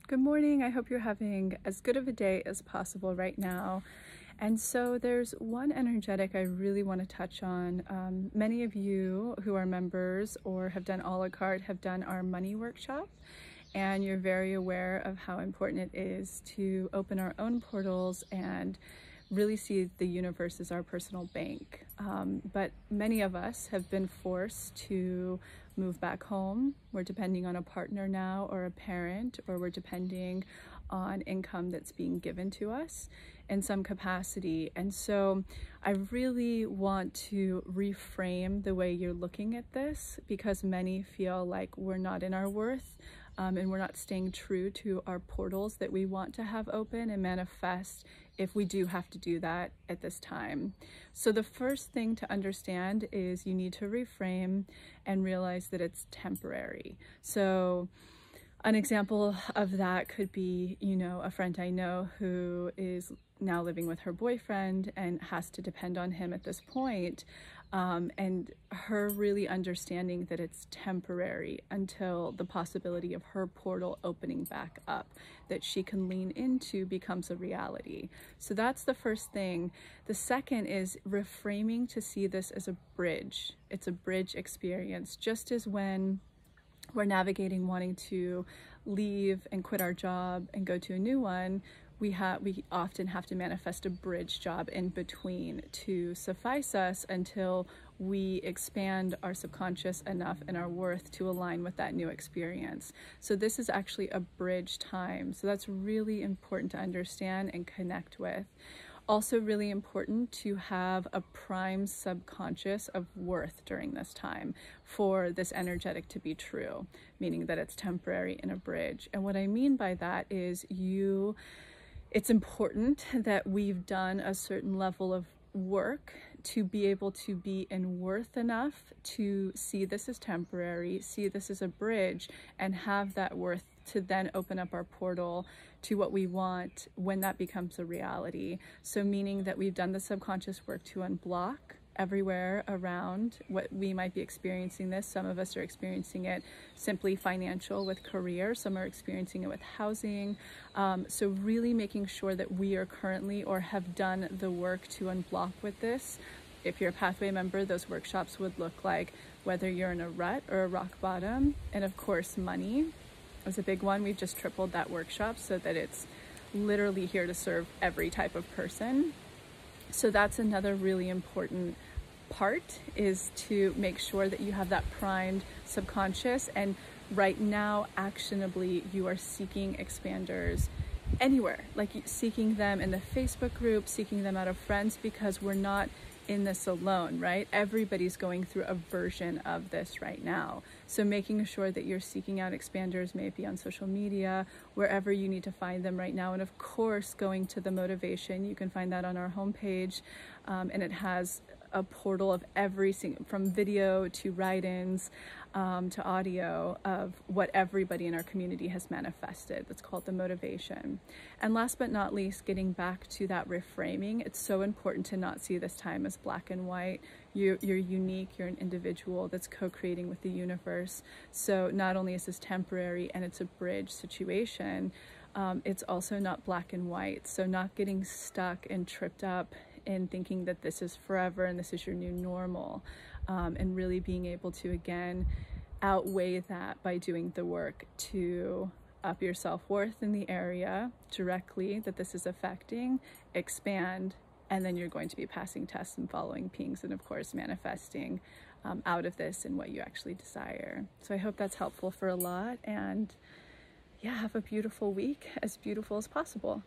Good morning. I hope you're having as good of a day as possible right now. And so there's one energetic I really want to touch on. Many of you who are members or have done a la carte have done our money workshop, and you're very aware of how important it is to open our own portals and really see the universe as our personal bank. But many of us have been forced to move back home. We're depending on a partner now or a parent, or we're depending on income that's being given to us in some capacity. And so I really want to reframe the way you're looking at this, because many feel like we're not in our worth, and we're not staying true to our portals that we want to have open and manifest if we do have to do that at this time. So the first thing to understand is you need to reframe and realize that it's temporary. So an example of that could be, a friend I know who is now living with her boyfriend and has to depend on him at this point. And her really understanding that it's temporary until the possibility of her portal opening back up that she can lean into becomes a reality. So that's the first thing. The second is reframing to see this as a bridge. It's a bridge experience, just as when we're navigating wanting to leave and quit our job and go to a new one, we often have to manifest a bridge job in between to suffice us until we expand our subconscious enough and our worth to align with that new experience. So this is actually a bridge time. So that's really important to understand and connect with. Also really important to have a prime subconscious of worth during this time for this energetic to be true, meaning that it's temporary and a bridge. And what I mean by that is it's important that we've done a certain level of work to be able to be in worth enough to see this as temporary, see this as a bridge, and have that worth to then open up our portal to what we want when that becomes a reality. So meaning that we've done the subconscious work to unblock everywhere around what we might be experiencing this. Some of us are experiencing it simply financial with career. Some are experiencing it with housing. So really making sure that we are currently or have done the work to unblock with this. If you're a Pathway member, those workshops would look like whether you're in a rut or a rock bottom. And of course, money is a big one. We've just tripled that workshop so that it's literally here to serve every type of person. So that's another really important part, is to make sure that you have that primed subconscious, and right now actionably you are seeking expanders anywhere, like seeking them in the Facebook group, seeking them out of friends, because we're not in this alone, right? Everybody's going through a version of this right now. So making sure that you're seeking out expanders, maybe on social media, wherever you need to find them right now. And of course, going to the motivation, you can find that on our homepage, and it has a portal of every single, from video to write-ins to audio, of what everybody in our community has manifested. That's called the motivation. And last but not least, getting back to that reframing, it's so important to not see this time as black and white. You're unique, you're an individual that's co-creating with the universe. So not only is this temporary and it's a bridge situation, it's also not black and white. So not getting stuck and tripped up in thinking that this is forever and this is your new normal, and really being able to, again, outweigh that by doing the work to up your self-worth in the area directly that this is affecting, expand, and then you're going to be passing tests and following pings, and of course manifesting out of this and what you actually desire. So I hope that's helpful for a lot, and yeah, have a beautiful week, as beautiful as possible.